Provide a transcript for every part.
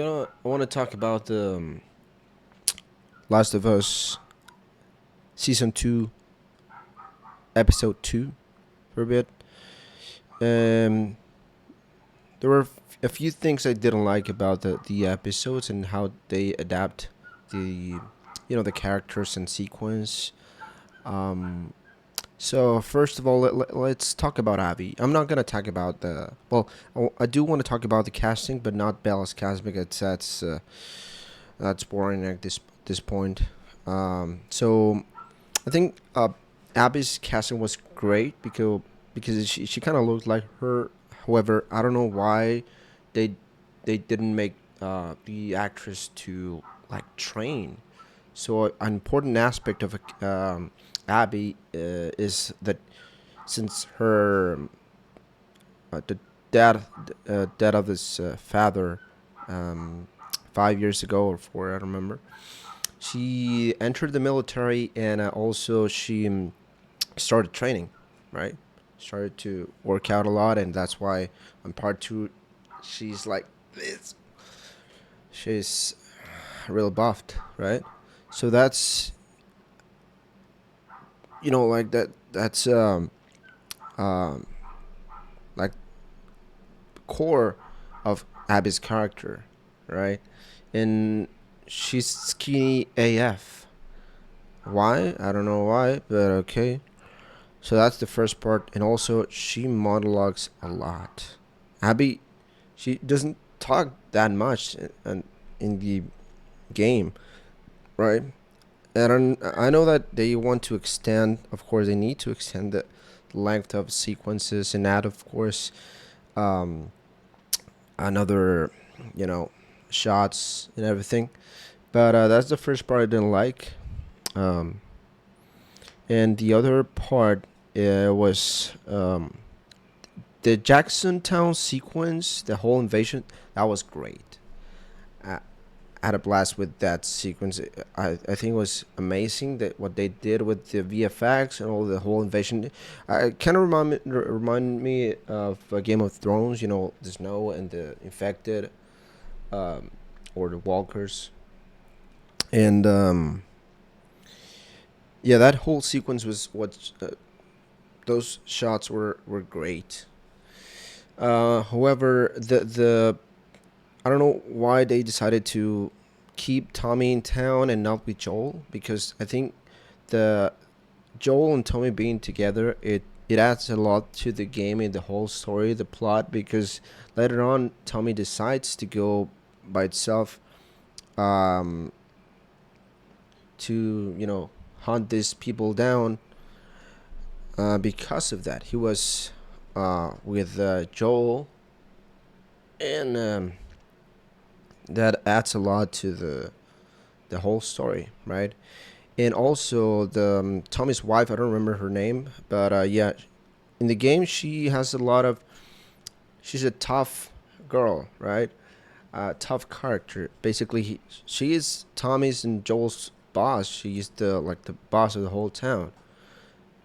I want to talk about the Last of Us season 2, episode 2 for a bit. Um, there were a few things I didn't like about the episodes and how they adapt the the characters and sequence. Um, so first of all, let's talk about Abby. I'm not gonna talk about the well. I do want to talk about the casting, but not Bella's casting because that's boring at this point. So I think Abby's casting was great because she kind of looked like her. However, I don't know why they they didn't make the actress to like train. So an important aspect of Abby is that since her the death of his father um, 5 years ago or four, I don't remember. She entered the military and also she started training, right? Started to work out a lot, and that's why on part two, she's like this. She's real buffed, right? So that's like that. That's um like core of Abby's character, right? And she's skinny AF. Why? I don't know why, but okay. So that's the first part, and also she monologues a lot. Abby, she doesn't talk that much in the game, right? And I know that they want to extend. Of course, they need to extend the length of sequences and add, of course, um, another, you know, shots and everything. But that's the first part I didn't like. Um, and the other part was the Jackson Town sequence, the whole invasion. That was great. I had a blast with that sequence. I think it was amazing that what they did with the VFX and all the whole invasion. I kind of remind me of Game of Thrones. You know, the snow and the infected, um, or the walkers, and yeah, that whole sequence was what those shots were great. However, the I don't know why they decided to keep Tommy in town and not with Joel, because I think the Joel and Tommy being together, it adds a lot to the game and the whole story, the plot, because later on Tommy decides to go by itself, um, to hunt these people down. Because of that, he was with Joel, and that adds a lot to the whole story, right? And also the Tommy's wife, I don't remember her name, but yeah, in the game she has a lot of. She's a tough girl, right? Tough character. Basically, she is Tommy's and Joel's boss. She's the boss of the whole town,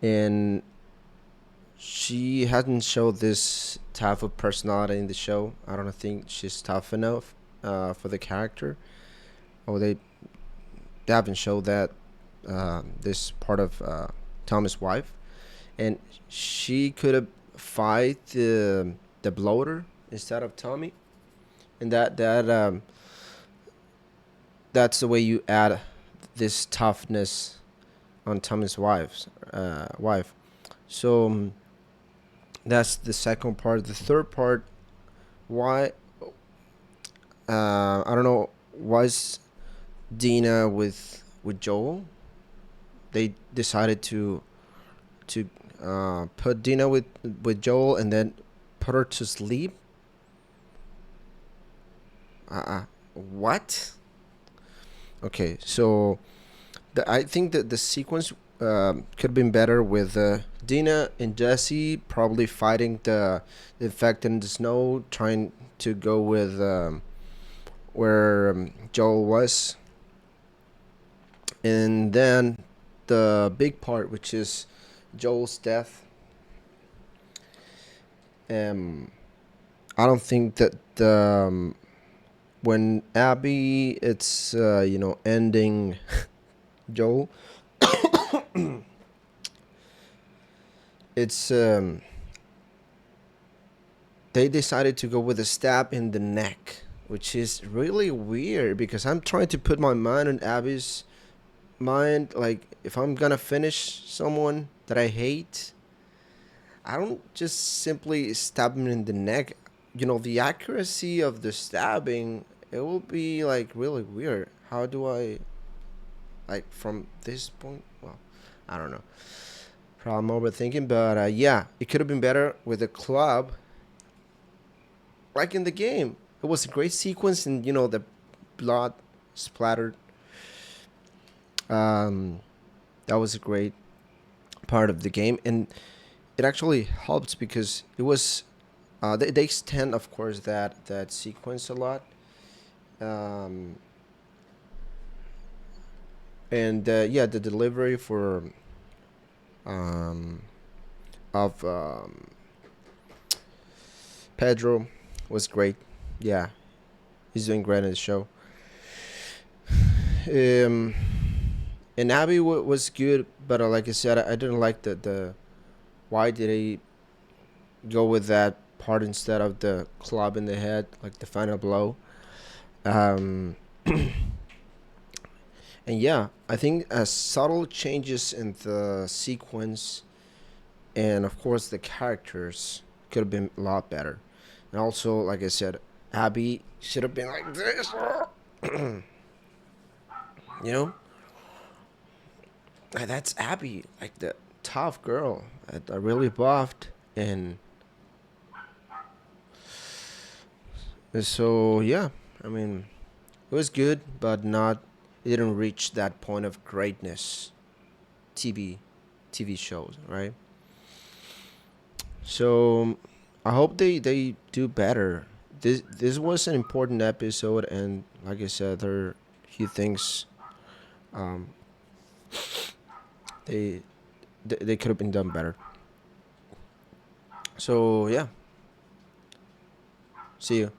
and she hasn't showed this type of personality in the show. I don't think she's tough enough for the character. Or they haven't showed that this part of Thomas' wife, and she could have fight the bloater instead of Tommy, and that's the way you add this toughness on Tommy's wife. So that's the second part. The third part, why I don't know, was Dina with Joel? They decided to put Dina with Joel and then put her to sleep. What? Okay, so I think that the sequence could have been better with Dina and Jesse probably fighting the effect in the snow, trying to go with where Joel was, and then the big part, which is Joel's death. Um, I don't think that when Abby it's ending Joel, it's they decided to go with a stab in the neck, which is really weird because I'm trying to put my mind in Abby's mind. Like, if I'm gonna finish someone that I hate, I don't just simply stab him in the neck. The accuracy of the stabbing, it will be like really weird. How do I, like, from this point? Well, I don't know. Probably I'm overthinking, but yeah, it could have been better with a club, like in the game. It was a great sequence, and the blood splattered. Um, that was a great part of the game, and it actually helped because it was they extend, of course, that sequence a lot, um, and yeah, the delivery for um, of Pedro was great. Yeah, he's doing great in the show. Um, and Abby was good, but like I said, I didn't like the why did he go with that part instead of the club in the head, like the final blow. Um, and yeah, I think subtle changes in the sequence and of course the characters could have been a lot better. And also, like I said, Abby should have been like this. you know, that's Abby, like the tough girl, really buffed, and so yeah. I mean, it was good, but not. It didn't reach that point of greatness. TV, TV shows, right? So I hope they do better. This was an important episode, and like I said, there are a few things um, they they could have been done better. So yeah, see you.